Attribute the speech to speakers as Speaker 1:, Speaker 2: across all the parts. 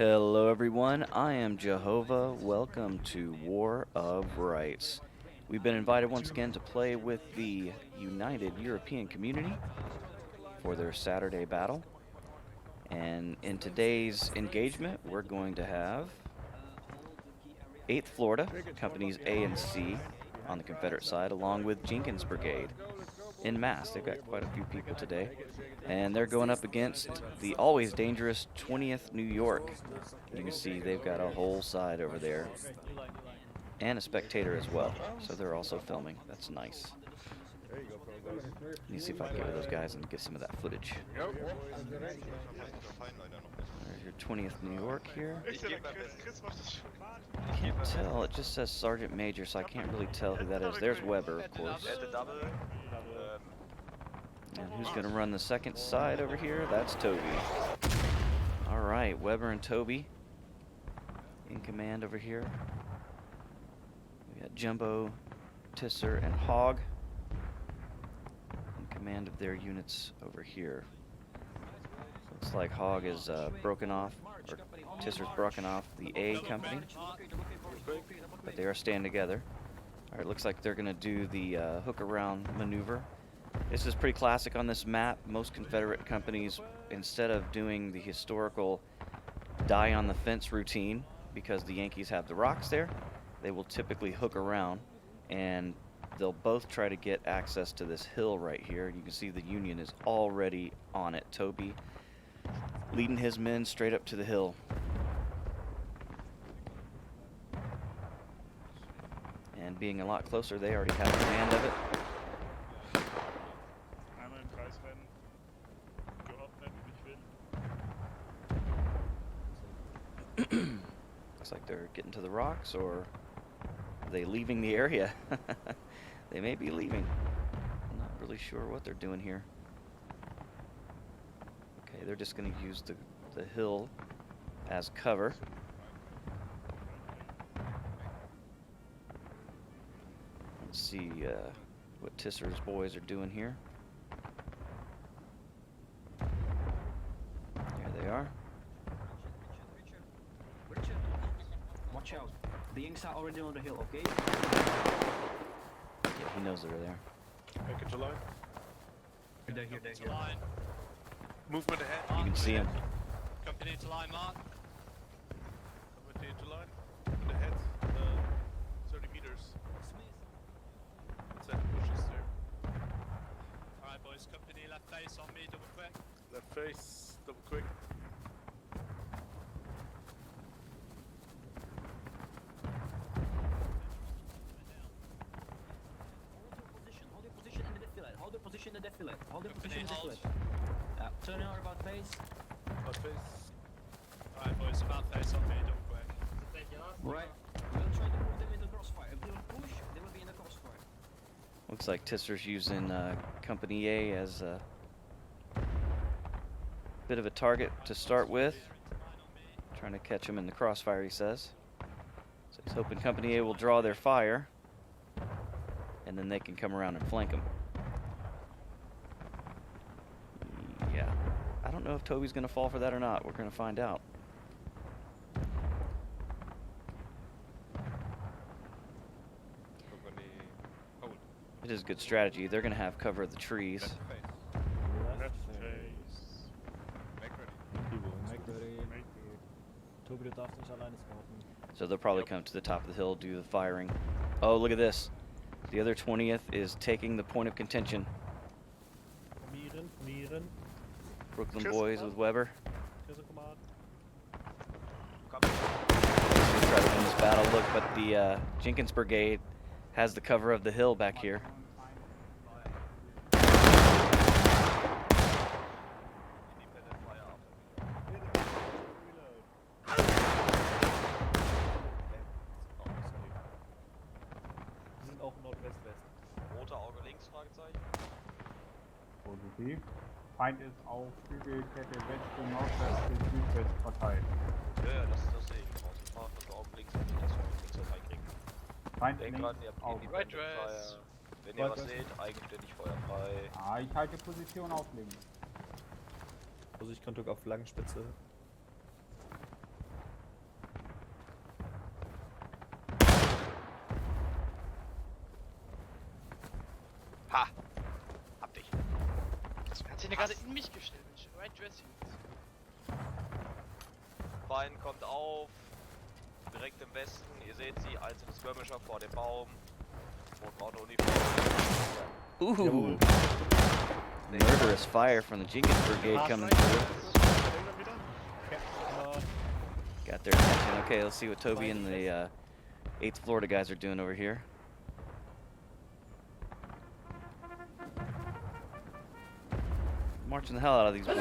Speaker 1: Hello everyone, I am JoeHova. Welcome to War of Rights. We've been invited once again to play with the United European Community for their Saturday battle. And in today's engagement, we're going to have 8th Florida, Companies A and C on the Confederate side, along with Jenkins Brigade in mass. They've got quite a few people today. And they're going up against the always dangerous 20th New York. You can see they've got a whole side over there. And a spectator as well. So they're also filming. That's nice. Let me see if I can get with those guys and get some of that footage. There's your 20th New York here. I can't tell. It just says Sergeant Major, so I can't really tell who that is. There's Weber, of course. And who's going to run the second side over here? That's Toby. All right, Weber and Toby in command over here. We got Jumbo, Tisser, and Hogg in command of their units over here. Looks like Hogg is broken off, or Tisser's broken off the A company, but they are staying together. All right, looks like they're going to do the hook around maneuver. This is pretty classic on this map. Most Confederate companies, instead of doing the historical die on the fence routine, because the Yankees have the rocks there, they will typically hook around, and they'll both try to get access to this hill right here. You can see the Union is already on it. Toby leading his men straight up to the hill. And being a lot closer, they already have command of it. Looks like they're getting to the rocks, or are they leaving the area? They may be leaving. I'm not really sure what they're doing here. Okay, they're just going to use the hill as cover. Let's see what Tisser's boys are doing here. There they are.
Speaker 2: Watch out. The Yanks are already on the hill, okay?
Speaker 1: Yeah, he knows they're there.
Speaker 3: Back into line.
Speaker 2: They're here.
Speaker 3: Line. Movement ahead.
Speaker 1: You can see him.
Speaker 3: Company to line, Mark. Company into line. Movement ahead. 30 meters. Set pushes there.
Speaker 4: Alright boys, company left face on me, double quick.
Speaker 3: Left face. Double quick.
Speaker 2: Hold your position in the defile. Hold your
Speaker 4: Company
Speaker 2: position in the
Speaker 4: hold.
Speaker 2: defile. Turn out about face.
Speaker 3: About face.
Speaker 4: Alright boys, about face on me, double quick.
Speaker 2: Right. We'll try to move them in the crossfire. If they will push, they will be in the crossfire.
Speaker 1: Looks like Tisser's using Company A as a bit of a target to start with. Trying to catch him in the crossfire, he says. So he's hoping Company A will draw their fire, and then they can come around and flank him. Yeah. I don't know if Toby's going to fall for that or not. We're going to find out.
Speaker 3: Company hold.
Speaker 1: It is a good strategy. They're going to have cover of the trees.
Speaker 3: Left face.
Speaker 4: Left face.
Speaker 3: Make ready.
Speaker 5: Tobi, du darfst nicht alleine scouten.
Speaker 1: So they'll probably come to the top of the hill, do the firing. Oh, look at this. The other 20th is taking the point of contention.
Speaker 5: Mieren.
Speaker 1: Brooklyn boys with Weber.
Speaker 5: Kiss command.
Speaker 1: He's gonna try to win this battle. Look, but the Jenkins Brigade has the cover of the hill back here.
Speaker 5: Wir sind auch Nordwest-West.
Speaker 4: Rote Auge links, Fragezeichen.
Speaker 6: Positiv. Feind ist auf Flügelkette West und Nordwest bis Südwest verteilt.
Speaker 4: Ja, das sehe ich. Also Auge links, damit das von links was reinkriegen.
Speaker 6: Feind
Speaker 4: Denkt
Speaker 6: links
Speaker 4: dran, ihr habt
Speaker 6: auf.
Speaker 4: Independent Fire. Wenn ihr was seht, eigenständig feuerfrei.
Speaker 6: Ah, ich halte Position auf links.
Speaker 5: Also ich kann Druck auf Flankenspitze.
Speaker 3: bin ja gerade in mich gestellt, Mensch. Right dressing.
Speaker 4: Bein kommt auf. Direkt im Westen. Ihr seht sie. Einzelne Skirmisher vor dem Baum. Roten Auto-Uniform.
Speaker 1: Ooh. Murderous fire from the Jenkins Brigade coming through. Got their attention. Okay, let's see what Toby and the 8th Florida guys are doing over here. Marching the hell out of these boys.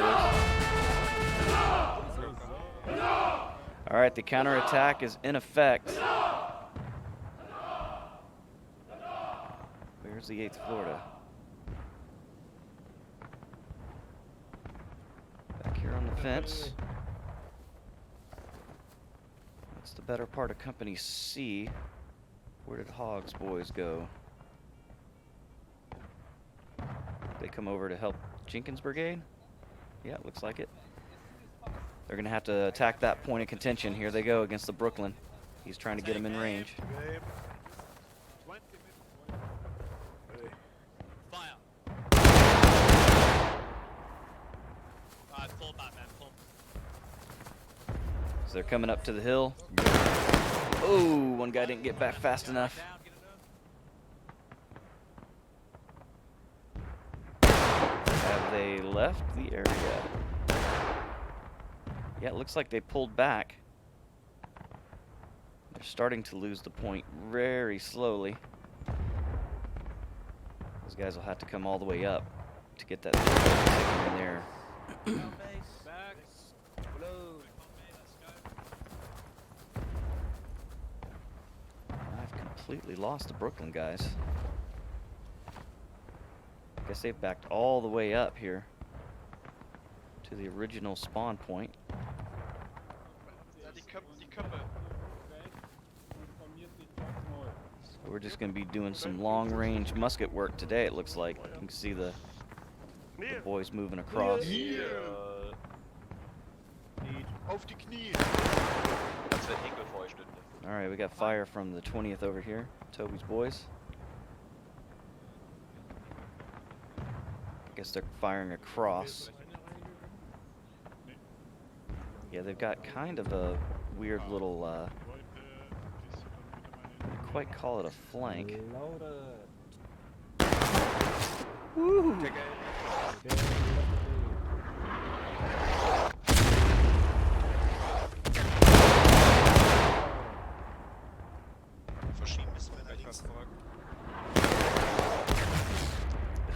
Speaker 1: Alright, the counterattack is in effect. Where's the 8th Florida? Back here on the fence. That's the better part of Company C. Where did Hogg's boys go? They come over to help Jenkins Brigade? Yeah, it looks like it. They're going to have to attack that point of contention. Here they go against the Brooklyn. He's trying to get him in range.
Speaker 3: Fire. Alright, pull back, man. Pull.
Speaker 1: So they're coming up to the hill. Oh, one guy didn't get back fast enough.
Speaker 3: Down, get it done.
Speaker 1: Have they left the area? Yeah, it looks like they pulled back. They're starting to lose the point very slowly. Those guys will have to come all the way up to get that thing in there.
Speaker 3: Back. Blow.
Speaker 1: I've completely lost the Brooklyn guys. I guess they've backed all the way up here to the original spawn point.
Speaker 3: Ja, die Köpfe.
Speaker 1: So we're just going to be doing some long-range musket work today, it looks like. You can see the boys moving across.
Speaker 3: Auf die Knie.
Speaker 4: Das wird Henkel vor euch stünde.
Speaker 1: Alright, we got fire from the 20th over here. Toby's boys. I guess they're firing across. Yeah, they've got kind of a weird little, wouldn't quite call it a flank. Woo!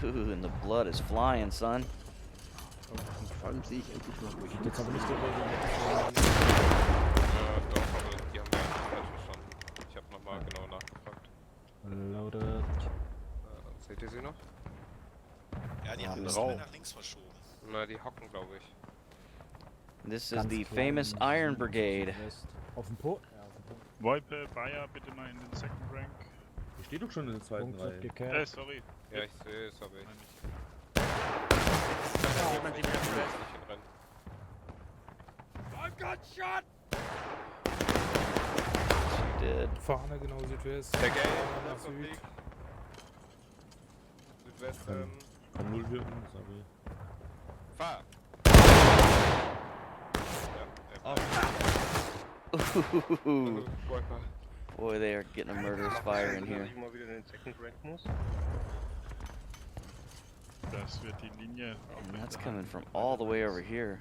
Speaker 1: Ooh, and the blood is flying, son.
Speaker 7: Vor allem sehe ich endlich mal ruhig.
Speaker 5: Jetzt aber nicht die Regel.
Speaker 8: Doch, aber die haben wir eigentlich falsch verstanden. Ich habe nochmal genau nachgefragt.
Speaker 5: Loaded.
Speaker 8: Seht ihr sie noch?
Speaker 9: Ja, die haben
Speaker 1: Ja,
Speaker 9: das
Speaker 1: Raum.
Speaker 9: nur nach links verschoben.
Speaker 8: Na, die hocken, glaube ich.
Speaker 1: This is the famous Iron Brigade.
Speaker 5: Auf dem Po. Ja, auf dem Po.
Speaker 6: Wolpe, Bayer, bitte mal in den Second Rank.
Speaker 7: Die steht doch schon in der zweiten
Speaker 5: Punkt wird
Speaker 7: Reihe.
Speaker 5: gekehrt.
Speaker 6: Sorry.
Speaker 8: Ja, ich sehe es, aber ich.
Speaker 3: Jemand, die mir
Speaker 8: Ich will jetzt nicht hinrennen.
Speaker 1: She did.
Speaker 7: Vorne genau Südwest.
Speaker 8: Der Game,
Speaker 7: nach Süd.
Speaker 8: Südwest,
Speaker 7: Kann 0 wirken, sorry.
Speaker 8: fahr!
Speaker 1: Ooh,
Speaker 8: Wiper.
Speaker 1: boy, they are getting a murderous fire in here.
Speaker 6: Das wird die Linie.
Speaker 1: And that's coming from all the way over here.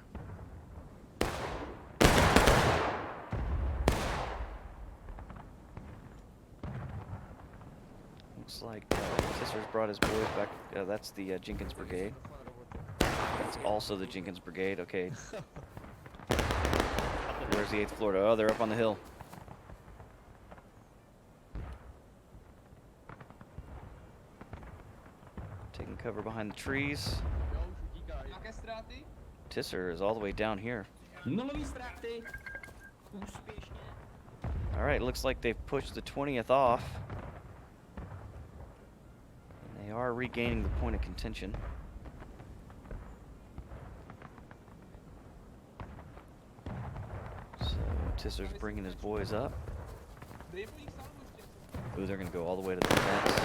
Speaker 1: Looks like Tisser's brought his boys back. That's the Jenkins Brigade. That's also the Jenkins Brigade. Okay. Where's the 8th Florida? Oh, they're up on the hill. Taking cover behind the trees. Tisser is all the way down here. Alright, looks like they've pushed the 20th off. And they are regaining the point of contention. So Tisser's bringing his boys up. Ooh, they're going to go all the way to the fence.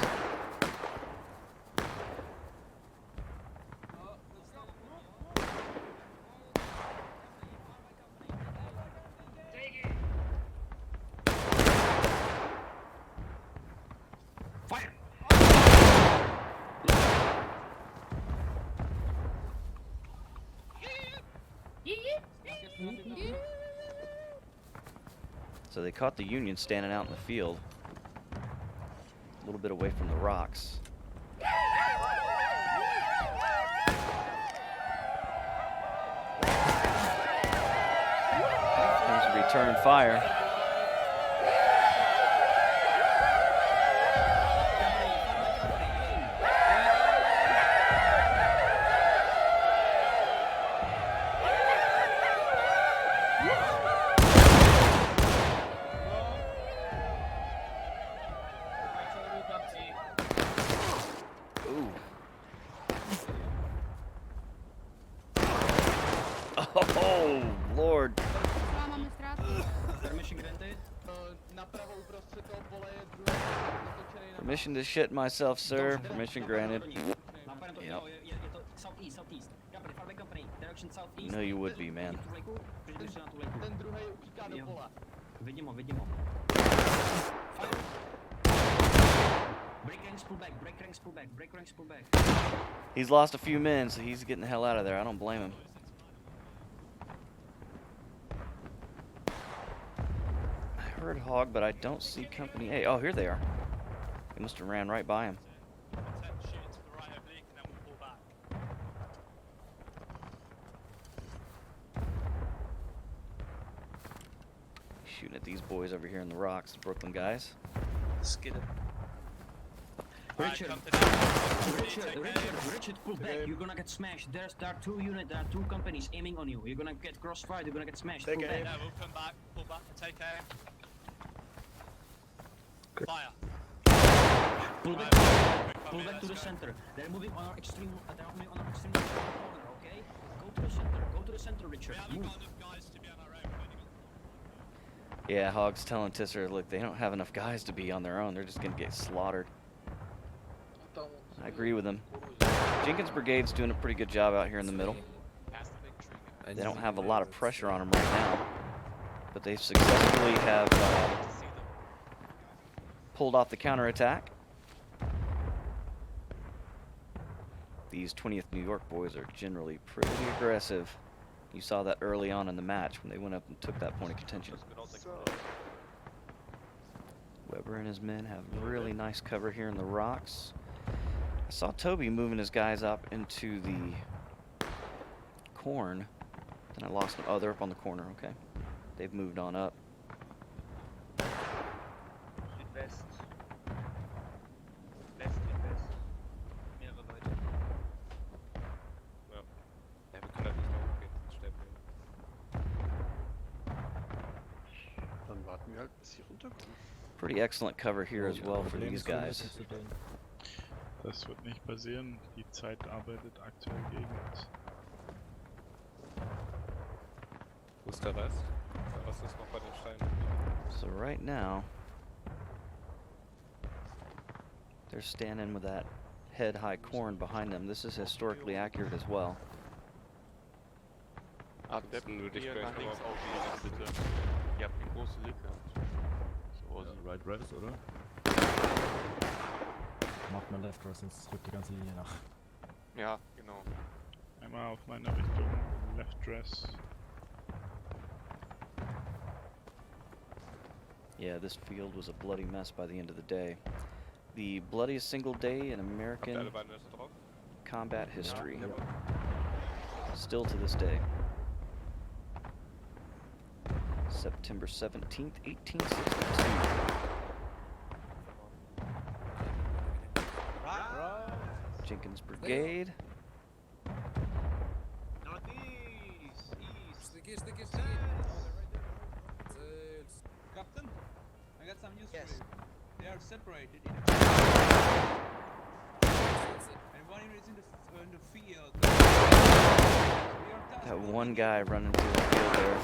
Speaker 1: So they caught the Union standing out in the field, a little bit away from the rocks. Comes to return fire. Ooh. Oh, Lord.
Speaker 2: Permission granted.
Speaker 1: Permission to shit myself, sir. Permission granted. Yep.
Speaker 2: Southeast, southeast. Company, far away company. Direction southeast.
Speaker 1: You know you would be, man.
Speaker 2: Přibližte se na tu lejku. Jo. Vidím ho, vidím ho. Break ranks, pull back, break ranks, pull back, break ranks, pull back.
Speaker 1: He's lost a few men, so he's getting the hell out of there. I don't blame him. I heard Hog, but I don't see Company A. Oh, here they are. He must have ran right by him.
Speaker 3: Shoot to the right oblique and then we'll pull back.
Speaker 1: Shooting at these boys over here in the rocks, the Brooklyn guys.
Speaker 2: Richard,
Speaker 3: Company.
Speaker 2: Richard, pull back. You're gonna get smashed. There are there are two companies aiming on you. You're gonna get crossfire. You're gonna get smashed. Pull back.
Speaker 3: Yeah, we'll come back, pull back, and take aim. Fire.
Speaker 2: Pull back.
Speaker 3: Right,
Speaker 2: Pull back to the
Speaker 3: let's go.
Speaker 2: center. They're moving on our extreme. They're moving on our extreme corner. Okay. Go to the center. Go to the center, Richard.
Speaker 3: We haven't
Speaker 2: Move.
Speaker 3: got enough guys to be on our own. We've only got
Speaker 1: Yeah, Hog's telling Tisser, look, they don't have enough guys to be on their own. They're just going to get slaughtered. I agree with him. Jenkins Brigade's doing a pretty good job out here in the middle. They don't have a lot of pressure on them right now, but they successfully have pulled off the counterattack. These 20th New York boys are generally pretty aggressive. You saw that early on in the match when they went up and took that point of contention. Weber and his men have really nice cover here in the rocks. I saw Toby moving his guys up into the corn. Then I lost them. Oh, they're up on the corner. Okay. They've moved on up.
Speaker 4: Südwest. West, Südwest. Mehrere Leute.
Speaker 8: Ja, wir können halt nicht da hochgehen. Das sterben wir.
Speaker 9: Dann warten wir halt, bis sie runterkommen.
Speaker 1: Pretty excellent cover here as well for these guys.
Speaker 10: Das wird nicht passieren. Die Zeit arbeitet aktuell gegen uns.
Speaker 8: Wo ist der Rest? Der Rest ist noch bei den Steinen.
Speaker 1: So right now, they're standing with that head-high corn behind them. This is historically accurate as well.
Speaker 8: Abdeppen würde ich
Speaker 9: Hier
Speaker 8: gleich
Speaker 9: nach links
Speaker 8: nochmal
Speaker 9: aufwiesen, bitte. Ihr habt eine große Lücke. So,
Speaker 7: Ja, right, res, oder?
Speaker 5: Macht man Left Res, sonst rückt die ganze Linie nach.
Speaker 9: Ja, genau.
Speaker 10: Einmal auf meine Richtung, Left Dress.
Speaker 1: Yeah, this field was a bloody mess by the end of the day. The bloodiest single day in
Speaker 8: Habt ihr
Speaker 1: American
Speaker 8: alle Beinweste drauf?
Speaker 1: combat history. Still to this day. September 17th, 1862. Jenkins Brigade.
Speaker 2: Northeast, east.
Speaker 11: Captain, I got some news
Speaker 2: Yes.
Speaker 11: for you. They are separated in and one unit is in the field. We are tasked
Speaker 1: That
Speaker 11: with
Speaker 1: one guy running through the field there,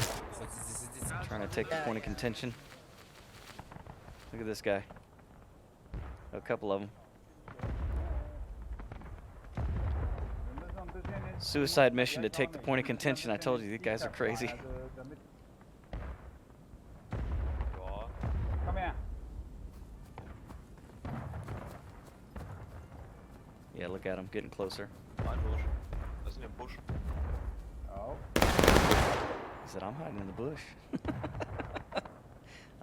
Speaker 1: trying to take the point of contention. Look at this guy. A couple of them. Suicide mission to take the point of contention. I told you, these guys are crazy.
Speaker 4: Ja.
Speaker 6: Komm her.
Speaker 1: Yeah, look at him getting closer.
Speaker 4: Ein Busch. Das ist in dem Busch.
Speaker 6: Oh.
Speaker 1: He said, I'm hiding in the bush.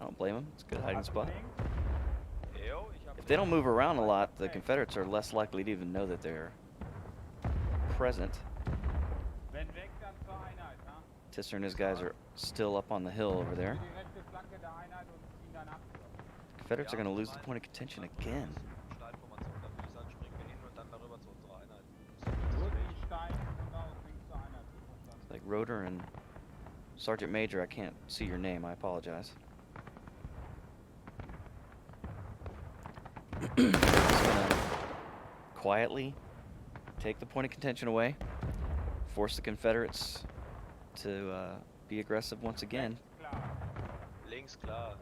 Speaker 1: I don't blame them. It's a good hiding spot.
Speaker 4: Jo, ich hab
Speaker 1: If they don't move around a lot, the Confederates are less likely to even know that they're present.
Speaker 6: Wenn weg, dann zur Einheit, ne?
Speaker 1: Tisser and his guys are still up on the hill over there.
Speaker 6: Die rechte Flanke der Einheit und ziehen dann ab.
Speaker 1: Confederates are going to lose the point of contention again.
Speaker 4: Steinformation, dann würde ich sagen, springen wir hin und dann darüber zu unserer Einheit.
Speaker 6: Holt die Steine und aus links zur Einheit.
Speaker 1: It's like Rotor and Sergeant Major, I can't see your name. I apologize. Just gonna quietly take the point of contention away, force the Confederates to be aggressive once again.
Speaker 4: Links klar.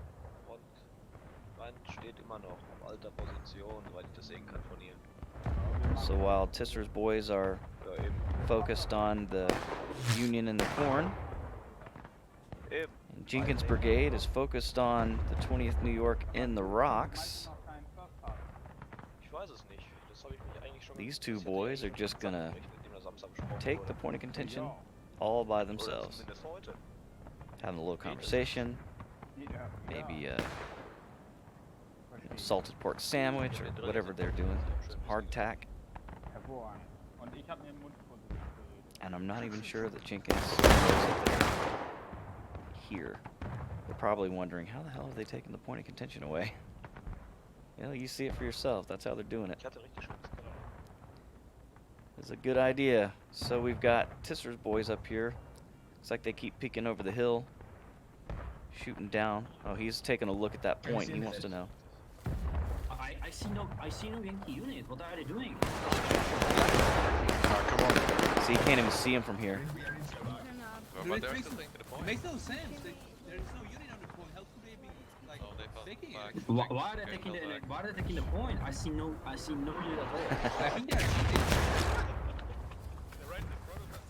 Speaker 4: Front steht immer noch auf alter Position, soweit ich das sehen kann von hier.
Speaker 1: So while Tisser's boys are
Speaker 4: Ja, eben.
Speaker 1: focused on the Union and the corn,
Speaker 4: Eben.
Speaker 1: and Jenkins Brigade is focused on the 20th New York in the rocks.
Speaker 4: Ich weiß es nicht. Das habe ich mich eigentlich schon
Speaker 1: These two boys are just gonna take the point of contention
Speaker 6: Ja.
Speaker 1: all by
Speaker 4: Oder
Speaker 1: themselves.
Speaker 4: zumindest heute.
Speaker 1: Having a little conversation, maybe salted pork sandwich or whatever they're doing, some hardtack.
Speaker 6: Hervorragend. Und ich habe mir den Mund voll geredet.
Speaker 1: And I'm not even sure that Jenkins knows that they're here. They're probably wondering, how the hell have they taken the point of contention away? You know, you see it for yourself. That's how they're doing it.
Speaker 4: Ich hatte richtig schönes Keller.
Speaker 1: It's a good idea. So we've got Tisser's boys up here. Looks like they keep peeking over the hill, shooting down. Oh, he's taking a look at that point. He wants to know.
Speaker 2: I see no Yankee unit. What are they doing?
Speaker 1: See, you can't even see him from here.
Speaker 8: But they're
Speaker 11: makes
Speaker 8: still taking the
Speaker 11: It
Speaker 8: point.
Speaker 11: makes no sense. There is no unit on the point. How could they be like
Speaker 8: Oh, they fell
Speaker 11: taking
Speaker 8: back.
Speaker 11: it?
Speaker 2: Why are they taking the point? I see no unit at all.
Speaker 11: I think they're cheating.
Speaker 3: They're right in front of us.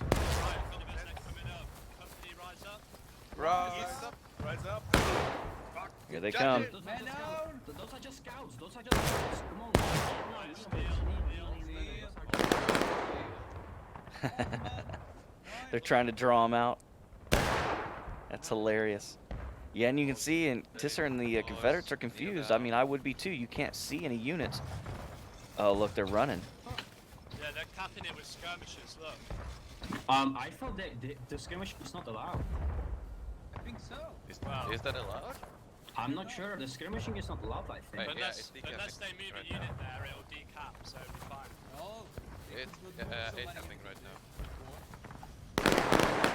Speaker 3: Rise up! Rise up!
Speaker 1: Here they come.
Speaker 2: Those are just scouts. Those are just scouts. Come on.
Speaker 1: They're trying to draw him out. That's hilarious. Yeah, and you can see, and Tisser and the Confederates are confused. I mean, I would be too. You can't see any units. Oh, look, they're running.
Speaker 3: Yeah, they're capping it with skirmishers, look.
Speaker 2: I thought that the skirmish is not allowed.
Speaker 11: I think so.
Speaker 8: Is that allowed?
Speaker 2: I'm not sure. The skirmishing is not allowed, I think.
Speaker 8: Right. Yeah,
Speaker 3: Unless,
Speaker 8: it's decapping
Speaker 3: unless they move
Speaker 8: right
Speaker 3: a unit there, it'll decap, so we're fine.
Speaker 11: Oh.
Speaker 8: It's happening right now.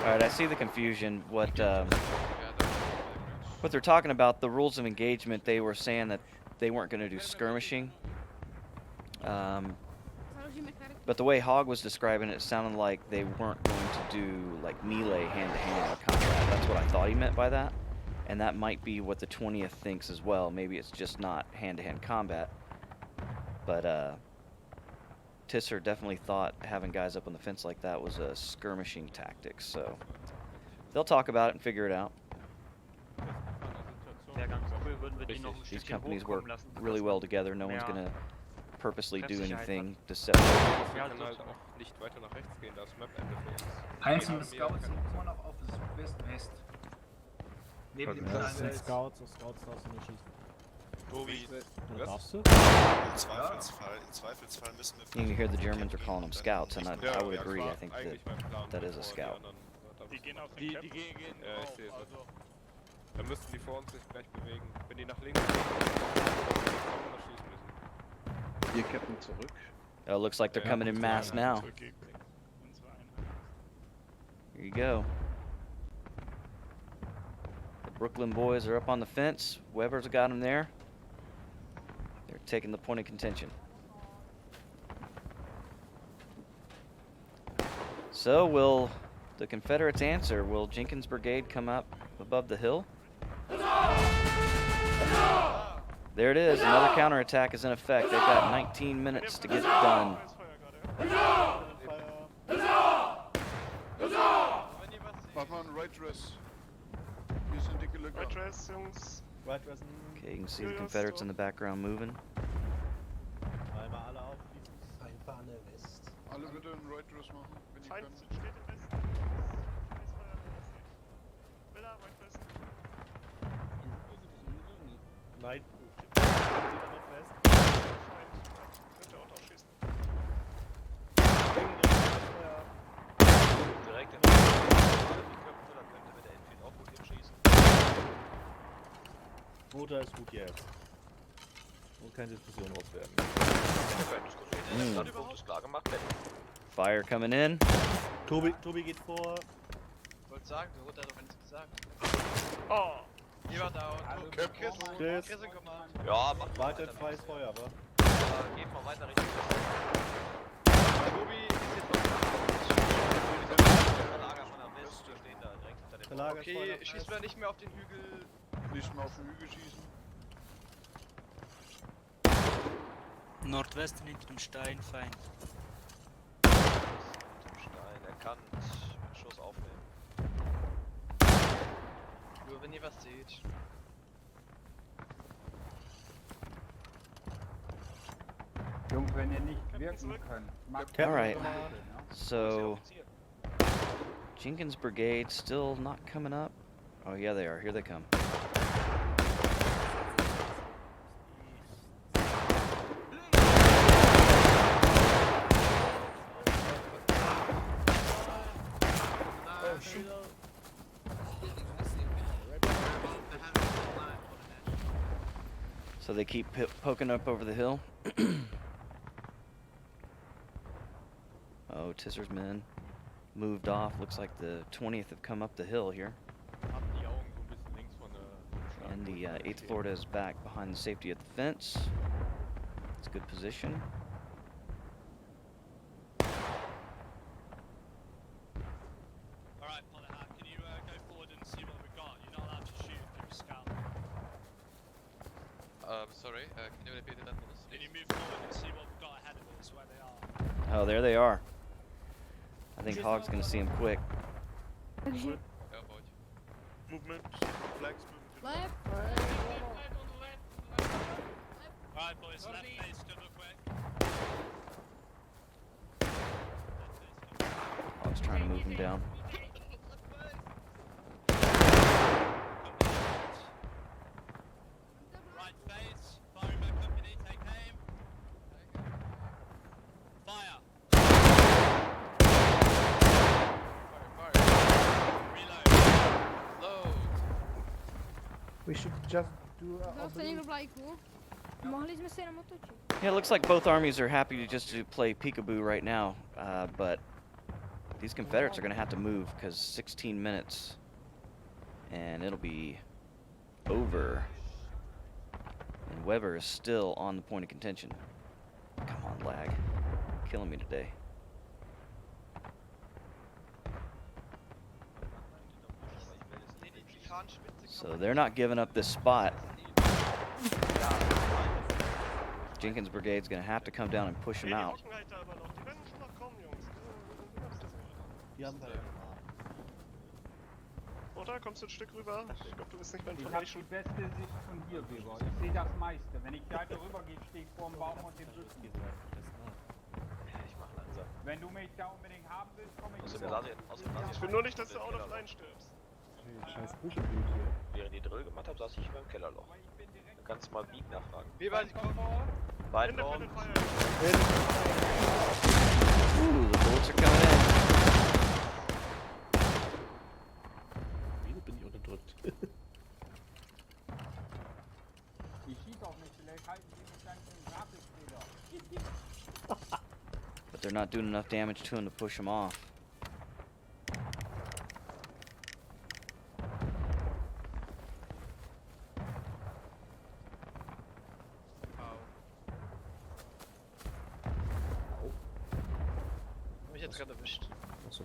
Speaker 1: All right, I see the confusion. What
Speaker 8: Yeah,
Speaker 1: what they're talking about, the rules of engagement, they were saying that they weren't going to do skirmishing. But the way Hogg was describing it, it sounded like they weren't going to do like melee hand-to-hand combat. That's what I thought he meant by that. And that might be what the 20th thinks as well. Maybe it's just not hand-to-hand combat. But Tisser definitely thought having guys up on the fence like that was a skirmishing tactic. So they'll talk about it and figure it out. These companies work really well together. No one's going to purposely do anything deceptive.
Speaker 8: Wir können halt auch nicht weiter nach rechts gehen, da ist Map-Ende für uns.
Speaker 12: Einzelne Scouts sind immer noch auf das West-West. Neben dem
Speaker 5: Das sind
Speaker 12: kleinen
Speaker 5: Scouts, auf Scouts darfst du nicht schießen.
Speaker 8: Tobi,
Speaker 5: Oder darfst du?
Speaker 13: Im Zweifelsfall müssen wir...
Speaker 1: You can hear the Germans are calling them scouts, and I would agree. I think that is a scout.
Speaker 10: Die gehen auf
Speaker 8: Die
Speaker 10: den Cap.
Speaker 8: gehen, ja, ich sehe es. Dann müssten die vor uns sich gleich bewegen. Wenn die nach links gehen, dann schießen müssen.
Speaker 10: Wir cappen zurück.
Speaker 1: Oh, looks like they're coming in mass now.
Speaker 10: Zurück gegen unsere Einheit.
Speaker 1: Here you go. The Brooklyn boys are up on the fence. Weber's got them there. They're taking the point of contention. So will the Confederates answer? Will Jenkins Brigade come up above the hill? There it is. Another counterattack is in effect. They've got 19 minutes to get it done.
Speaker 13: Mach mal einen Right Dress. Wir sind dicke Lücke.
Speaker 10: Right dress, Jungs.
Speaker 1: Okay, you can see the Confederates in the background moving.
Speaker 13: Alle bitte einen Right Dress machen, wenn ihr
Speaker 10: Feind
Speaker 13: könnt.
Speaker 10: steht im Westen. Villa, Right West.
Speaker 7: Weit.
Speaker 3: Könnte auch schießen.
Speaker 4: Direkt in die Köpfe, da könnte mit der Enfield auch gut hinschießen.
Speaker 7: Motor ist gut jetzt. Und keine Diskussion raus werden.
Speaker 4: Der Punkt ist klar gemacht.
Speaker 1: Fire coming in.
Speaker 7: Tobi geht vor.
Speaker 11: Ich wollte sagen, der Rote hat doch nichts gesagt.
Speaker 3: Oh!
Speaker 11: Jemand down.
Speaker 13: Chris.
Speaker 11: Chris in Command.
Speaker 4: Ja, mach mal
Speaker 7: Weiter freies Feuer, wa?
Speaker 4: Geht mal weiter Richtung
Speaker 11: Tobi ist jetzt noch.
Speaker 4: der Lager von der West. Wir stehen da direkt hinter dem
Speaker 7: Verlager
Speaker 11: Okay, schießen wir nicht mehr auf den Hügel.
Speaker 13: Nicht mehr auf den Hügel schießen.
Speaker 2: Nordwesten hinter dem Stein, Feind.
Speaker 4: Stein erkannt. Schuss aufnehmen.
Speaker 11: Nur wenn ihr was seht.
Speaker 6: Jungs, wenn ihr nicht wirken könnt, macht
Speaker 1: All right.
Speaker 6: ne?
Speaker 1: So, Jenkins Brigade still not coming up. Oh yeah, they are. Here they come. So they keep poking up over the hill. Oh, Tisser's men moved off. Looks like the 20th have come up the hill here.
Speaker 9: Habt die Augen so ein bisschen links von der
Speaker 1: And the 8th Florida is back behind the safety of the fence. It's a good position.
Speaker 3: Alright, Polyhat, can you go forward and see what we've got? You're not allowed to shoot if you're a scout.
Speaker 9: Sorry, can you repeat that for us?
Speaker 3: Can you move forward and see what we've got ahead of us, where they are?
Speaker 1: Oh, there they are. I think Hog's gonna see him quick.
Speaker 9: Ja, pode.
Speaker 3: Movement, flags moving to the
Speaker 14: Left.
Speaker 3: Alright boys, left face, cover quick.
Speaker 1: Hog's trying to move him down.
Speaker 3: Right face, firing back company, take aim. Fire. Reload.
Speaker 11: Load.
Speaker 7: We should just do
Speaker 14: Zelfs niet blij hoor. Mag eens met zijn motortje.
Speaker 1: Yeah, it looks like both armies are happy to just to play peekaboo right now, but these Confederates are gonna have to move because 16 minutes, and it'll be over. And Weber is still on the point of contention. Come on, lag, killing me today. So they're not giving up this spot. Jenkins Brigade's gonna have to come down and push him out.
Speaker 7: Die haben da
Speaker 3: Oder? Kommst du ein Stück rüber? Ich glaube, du bist nicht mehr in
Speaker 6: Ich habe
Speaker 3: Formation.
Speaker 6: die beste Sicht von hier, Weber. Ich sehe das meiste. Wenn ich weiter rüber gehe, stehe ich vor dem Baum und dem Rücken.
Speaker 4: Ich mach langsam.
Speaker 6: Wenn du mich da unbedingt haben willst, komme ich
Speaker 3: Ich will nur nicht, dass du out of line stirbst.
Speaker 7: Scheiß Büschelbild hier.
Speaker 4: Während die Drill gemacht habe, saß ich beim Kellerloch. Du kannst mal Beat nachfragen.
Speaker 11: Wie weit kommt?
Speaker 4: Beiden Raum.
Speaker 3: Independent fire.
Speaker 1: Ooh, the bullets are coming in.
Speaker 7: Wieso bin ich unterdrückt?
Speaker 6: Ich schieß auch nicht, vielleicht halten die mich dann für einen Gratisfehler.
Speaker 1: But they're not doing enough damage to him to push him off.
Speaker 11: Mich jetzt gerade erwischt.
Speaker 7: Achso.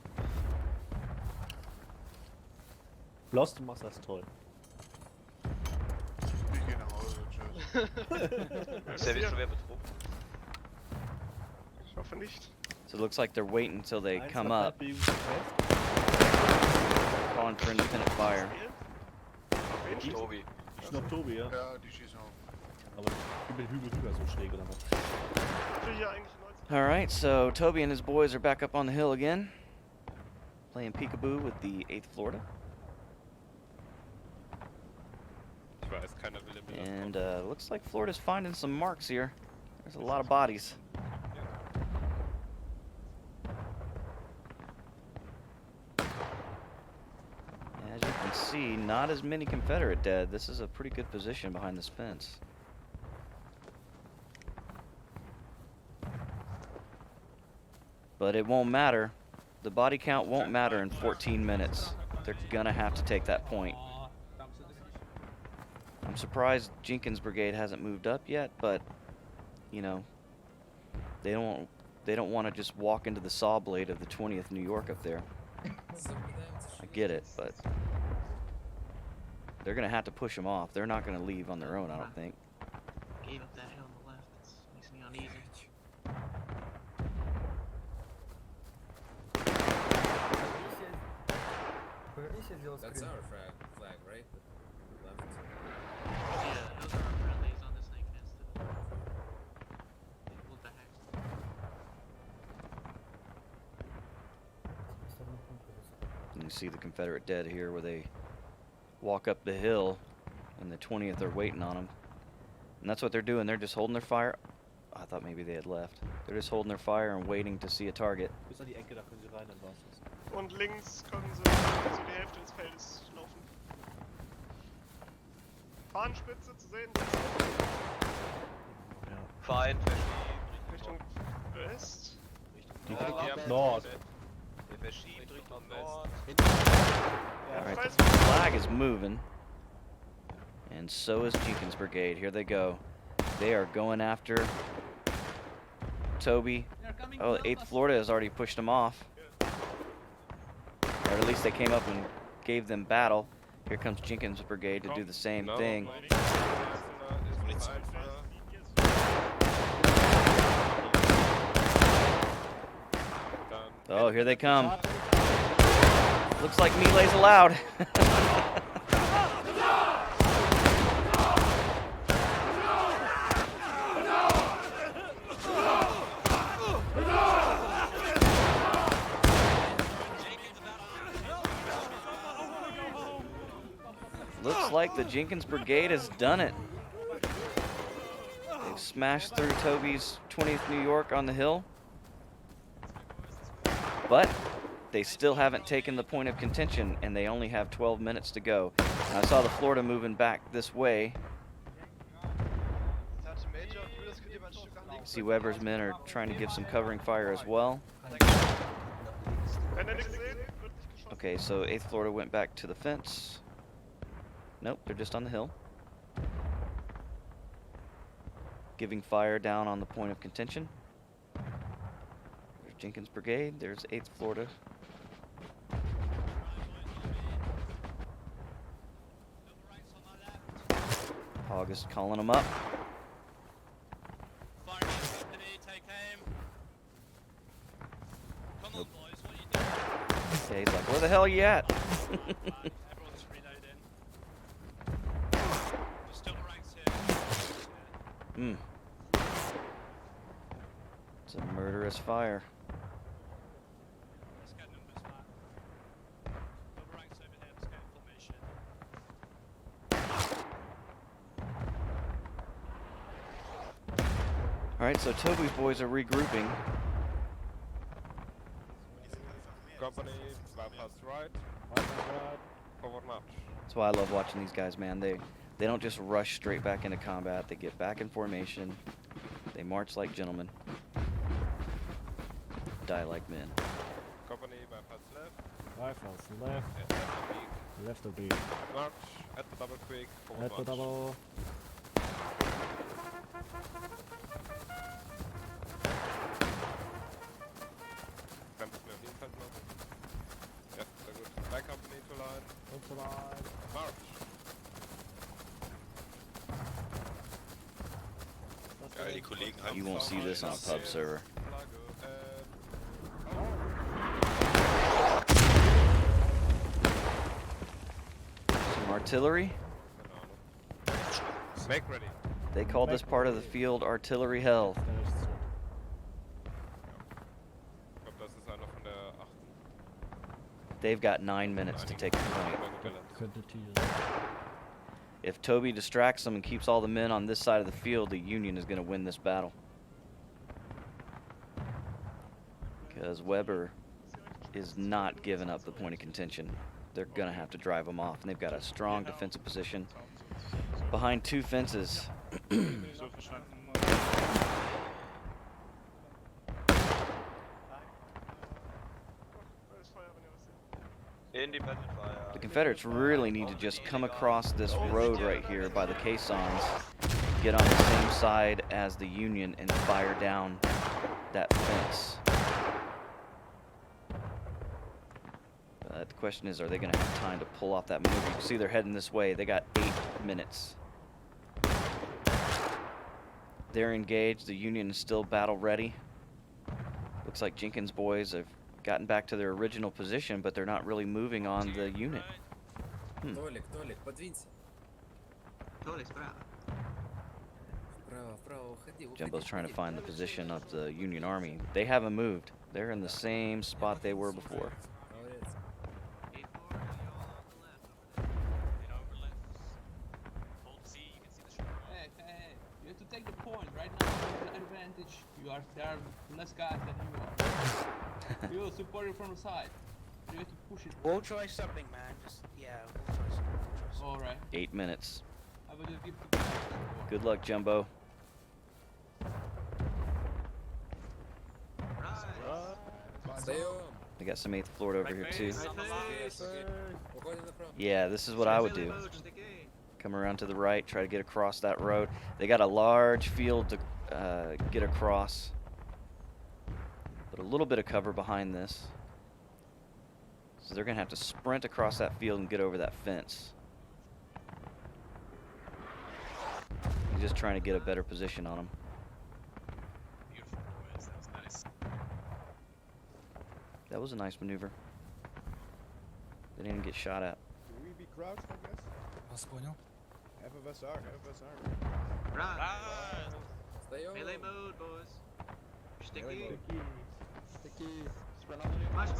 Speaker 7: Bloss, du machst das toll.
Speaker 13: Ich gehe nach Hause, tschüss.
Speaker 4: Ist der schon wer betrunken?
Speaker 3: Ich hoffe nicht.
Speaker 1: So it looks like they're waiting until they come up, calling for independent fire.
Speaker 4: Tobi.
Speaker 7: Ich noch Tobi, ja?
Speaker 13: Ja, die schießen auf.
Speaker 7: Aber ich bin Hügel rüber so schräg oder was?
Speaker 3: Ich will hier eigentlich 90.
Speaker 1: All right, so Toby and his boys are back up on the hill again, playing peekaboo with the 8th Florida.
Speaker 8: Ich weiß, keiner will im Mittag
Speaker 1: And
Speaker 8: kommen.
Speaker 1: looks like Florida's finding some marks here. There's a lot of bodies. As you can see, not as many Confederate dead. This is a pretty good position behind this fence. But it won't matter. The body count won't matter in 14 minutes. They're gonna have to take that point. I'm surprised Jenkins Brigade hasn't moved up yet, but you know, they don't want to just walk into the saw blade of the 20th New York up there. I get it, but they're gonna have to push them off. They're not gonna leave on their own, I don't think.
Speaker 9: Gave up that hill on the left. It makes me uneasy.
Speaker 11: That's our flag, right? The left.
Speaker 9: Yeah, those are our friendlies on this thing. What the heck?
Speaker 1: You can see the Confederate dead here where they walk up the hill and the 20th are waiting on them. And that's what they're doing. They're just holding their fire. I thought maybe they had left. They're just holding their fire and waiting to see a target.
Speaker 5: Bis an die Ecke, da können sie rein, dann war's das.
Speaker 3: Und links können sie so die Hälfte des Feldes laufen. Fahnenspitze zu sehen.
Speaker 4: Feind
Speaker 3: Richtung West.
Speaker 5: Nord.
Speaker 4: Der verschiebt Richtung Nord.
Speaker 1: Alright, the flag is moving. And so is Jenkins Brigade. Here they go. They are going after Toby. Oh, 8th Florida has already pushed them off. Or at least they came up and gave them battle. Here comes Jenkins Brigade to do the same thing. Oh, here they come. Looks like melee's allowed. Looks like the Jenkins Brigade has done it. They've smashed through Toby's 20th New York on the hill. But they still haven't taken the point of contention, and they only have 12 minutes to go. And I saw the Florida moving back this way. See Weber's men are trying to give some covering fire as well. Okay, so 8th Florida went back to the fence. Nope, they're just on the hill. Giving fire down on the point of contention. There's Jenkins Brigade, there's 8th Florida. August calling them up. Nope. Okay, he's like, where the hell are you at? It's a murderous fire. Alright, so Toby's boys are regrouping.
Speaker 8: Company, bypass right, forward march.
Speaker 1: That's why I love watching these guys, man. They don't just rush straight back into combat. They get back in formation. They march like gentlemen. Die like men.
Speaker 8: Company, bypass left.
Speaker 5: Bypass left. Left oblique.
Speaker 8: March at the double quick, forward
Speaker 5: At the
Speaker 8: march.
Speaker 5: double.
Speaker 8: Kämpfen wir auf jeden Fall noch. Ja, sehr gut. Back Company to line.
Speaker 5: Und so line.
Speaker 8: March.
Speaker 9: Ja, die Kollegen haben
Speaker 1: You won't see this on a pub server. Some artillery.
Speaker 8: Make ready.
Speaker 1: They call this part of the field artillery hell.
Speaker 8: Ich glaube, das ist einer von der 8.
Speaker 1: They've got 9 minutes to take the point.
Speaker 5: Könnte Thiel sein.
Speaker 1: If Toby distracts them and keeps all the men on this side of the field, the Union is going to win this battle. Because Weber is not giving up the point of contention. They're going to have to drive them off. And they've got a strong defensive position behind two fences.
Speaker 10: So verstanden.
Speaker 4: Independent fire.
Speaker 1: The Confederates really need to just come across this road right here by the caissons, get on the same side as the Union, and fire down that fence. The question is, are they going to have time to pull off that maneuver? You can see they're heading this way. They got 8 minutes. They're engaged. The Union is still battle ready. Looks like Jenkins boys have gotten back to their original position, but they're not really moving on the unit.
Speaker 12: Толик, подвинься.
Speaker 11: Толик, справа.
Speaker 12: Вправо, вправо, уходи, уходи.
Speaker 1: Jumbo's trying to find the position of the Union Army. They haven't moved. They're in the same spot they were before.
Speaker 11: Hey, you have to take the point. Right now, you have the advantage. There are less guys than you are. You will support it from the side. You have to push it.
Speaker 15: We'll try something, man. Just, yeah, we'll try something.
Speaker 11: Alright.
Speaker 1: 8 minutes.
Speaker 11: I will just give the
Speaker 1: Good luck, Jumbo. They got some 8th Florida over here too. Yeah, this is what I would do. Come around to the right, try to get across that road. They got a large field to get across. But a little bit of cover behind this. So they're going to have to sprint across that field and get over that fence. He's just trying to get a better position on them. That was a nice maneuver. They didn't get shot at.
Speaker 13: Will we be crouched, I guess?
Speaker 12: Вас понял.
Speaker 13: Have a SR, have a SR.
Speaker 12: Встаем.
Speaker 11: Melee mode, boys. Sticky.
Speaker 13: Sticky.
Speaker 11: March.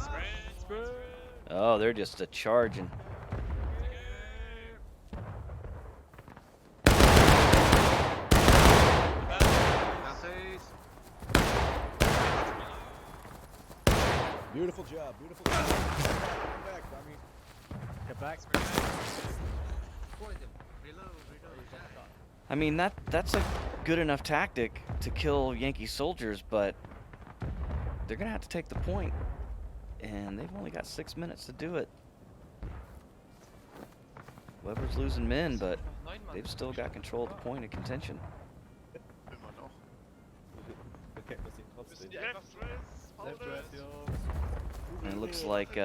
Speaker 1: Oh, they're just a charging.
Speaker 13: Beautiful job, beautiful job. Come back, dummy.
Speaker 5: Get back.
Speaker 1: I mean, that's a good enough tactic to kill Yankee soldiers, but they're going to have to take the point. And they've only got 6 minutes to do it. Weber's losing men, but they've still got control of the point of contention.
Speaker 10: Immer noch.
Speaker 5: Bekämpfen sie trotzdem.
Speaker 10: Left rest.
Speaker 1: And it looks like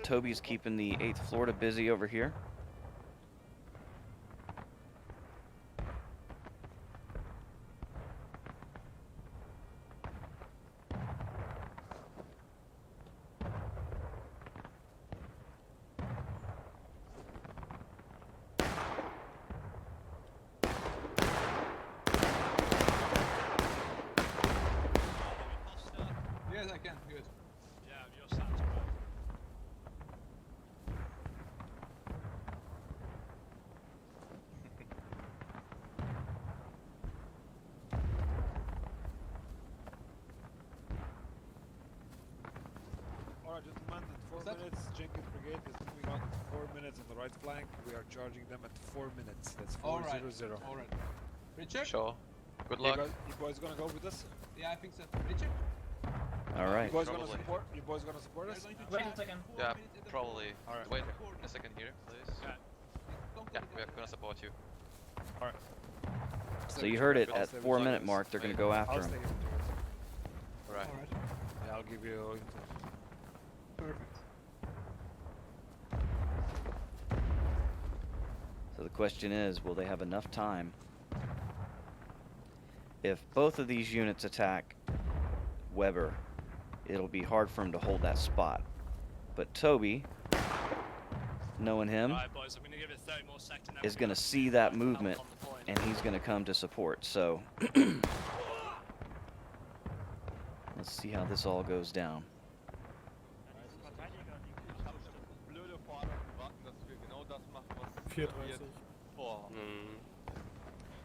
Speaker 1: Toby's keeping the 8th Florida busy over here.
Speaker 11: Yes, I can. Good.
Speaker 3: Yeah, your sounds good.
Speaker 7: Alright, gentlemen, at 4 minutes, Jenkins Brigade is moving on at 4 minutes on the right flank. We are charging them at 4 minutes. That's 400.
Speaker 11: Alright. Richard?
Speaker 9: Sure. Good luck.
Speaker 7: You boys gonna go with us?
Speaker 11: Yeah, I think so. Richard?
Speaker 1: All right.
Speaker 7: You boys gonna
Speaker 9: Probably.
Speaker 7: support? You boys gonna support us?
Speaker 15: Wait a second.
Speaker 9: Yeah, probably.
Speaker 7: Alright.
Speaker 9: Wait a second here, please. Yeah, we are gonna support you.
Speaker 7: Alright.
Speaker 1: So you heard it, at 4 minute mark, they're going to go after
Speaker 7: I'll
Speaker 1: him.
Speaker 7: stay with you.
Speaker 9: Right.
Speaker 7: Yeah, I'll give you.
Speaker 11: Perfect.
Speaker 1: So the question is, will they have enough time? If both of these units attack Weber, it'll be hard for him to hold that spot. But Toby, knowing him, is going to see that movement, and he's going to come to support. So let's see how this all goes down.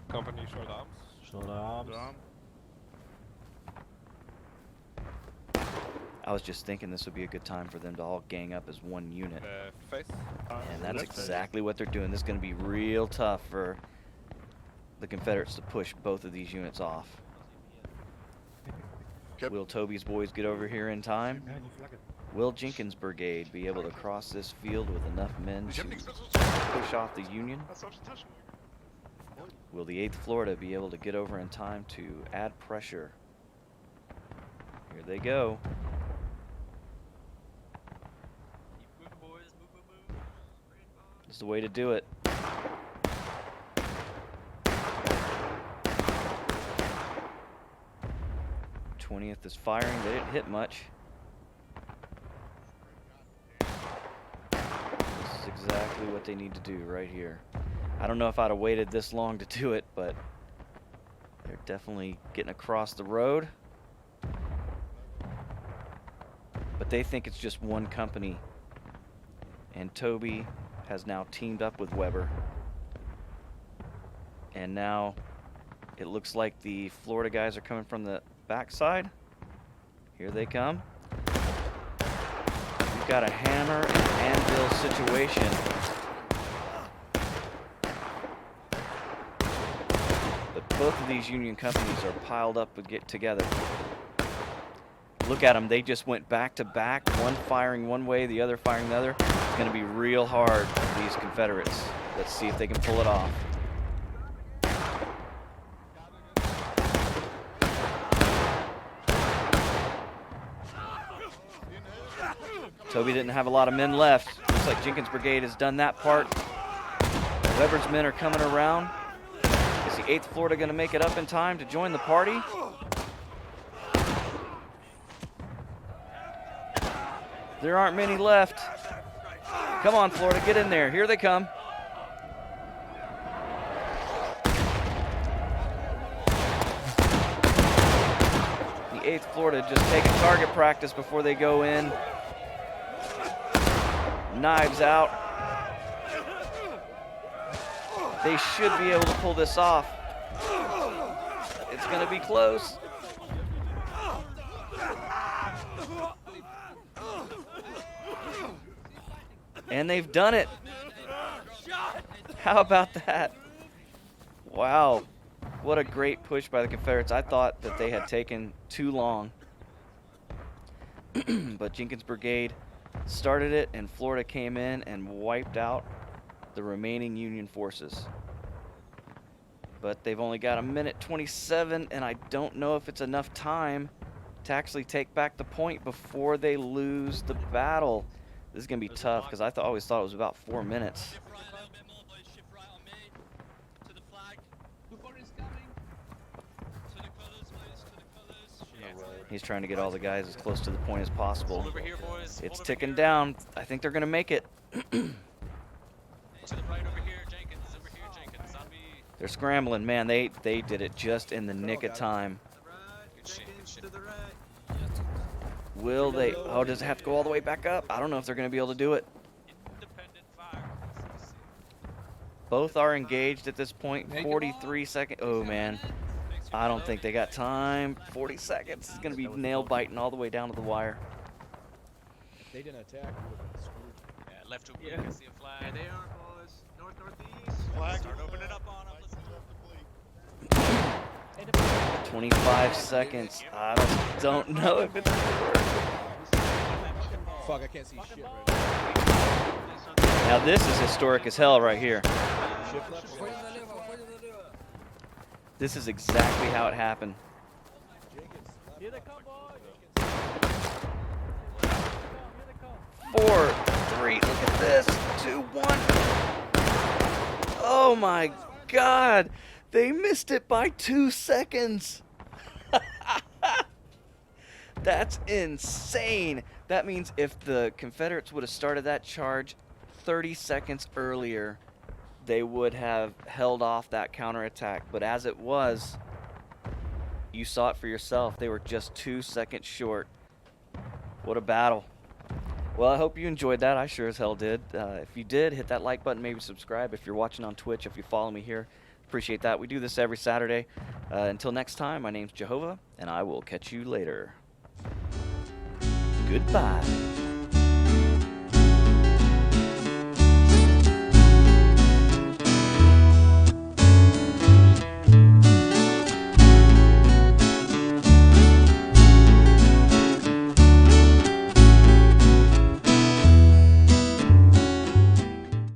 Speaker 8: Company short arms.
Speaker 5: Short arms.
Speaker 1: I was just thinking this would be a good time for them to all gang up as one unit.
Speaker 8: Face.
Speaker 1: And that's exactly what they're doing. This is going to be real tough for the Confederates to push both of these units off. Will Toby's boys get over here in time? Will Jenkins Brigade be able to cross this field with enough men to push off the Union? Will the 8th Florida be able to get over in time to add pressure? Here they go. This is the way to do it. 20th is firing. They didn't hit much. This is exactly what they need to do right here. I don't know if I'd have waited this long to do it, but they're definitely getting across the road. But they think it's just one company. And Toby has now teamed up with Weber. And now it looks like the Florida guys are coming from the backside. Here they come. We've got a hammer and anvil situation. But both of these Union companies are piled up to get together. Look at them, they just went back to back, one firing one way, the other firing the other. It's going to be real hard for these Confederates. Let's see if they can pull it off. Toby didn't have a lot of men left. Looks like Jenkins Brigade has done that part. Weber's men are coming around. Is the 8th Florida going to make it up in time to join the party? There aren't many left. Come on, Florida, get in there. Here they come. The 8th Florida just taking target practice before they go in. Knives out. They should be able to pull this off. It's going to be close. And they've done it. How about that? Wow. What a great push by the Confederates. I thought that they had taken too long. But Jenkins Brigade started it, and Florida came in and wiped out the remaining Union forces. But they've only got 1:27, and I don't know if it's enough time to actually take back the point before they lose the battle. This is going to be tough because I always thought it was about 4 minutes. He's trying to get all the guys as close to the point as possible. It's ticking down. I think they're going to make it. They're scrambling. Man, they did it just in the nick of time. Will they? Oh, does it have to go all the way back up? I don't know if they're going to be able to do it. Both are engaged at this point. 43 seconds. Oh, man. I don't think they got time. 40 seconds. It's going to be nail biting all the way down to the wire.
Speaker 5: If they didn't attack, we would have been screwed.
Speaker 3: Yeah, left hook, I see a flag.
Speaker 2: Yeah, they are, boys. North, northeast.
Speaker 3: Flag. Start opening up on them.
Speaker 1: 25 seconds. I don't know if it's going to work.
Speaker 5: Fuck, I can't see shit right now.
Speaker 1: Now this is historic as hell right here. This is exactly how it happened.
Speaker 5: Here they come, boys.
Speaker 1: 4, 3, look at this. 2, 1. Oh my God. They missed it by 2 seconds. That's insane. That means if the Confederates would have started that charge 30 seconds earlier, they would have held off that counterattack. But as it was, you saw it for yourself. They were just 2 seconds short. What a battle. Well, I hope you enjoyed that. I sure as hell did. If you did, hit that like button, maybe subscribe. If you're watching on Twitch, if you follow me here, appreciate that. We do this every Saturday. Until next time, my name's JoeHova, and I will catch you later. Goodbye.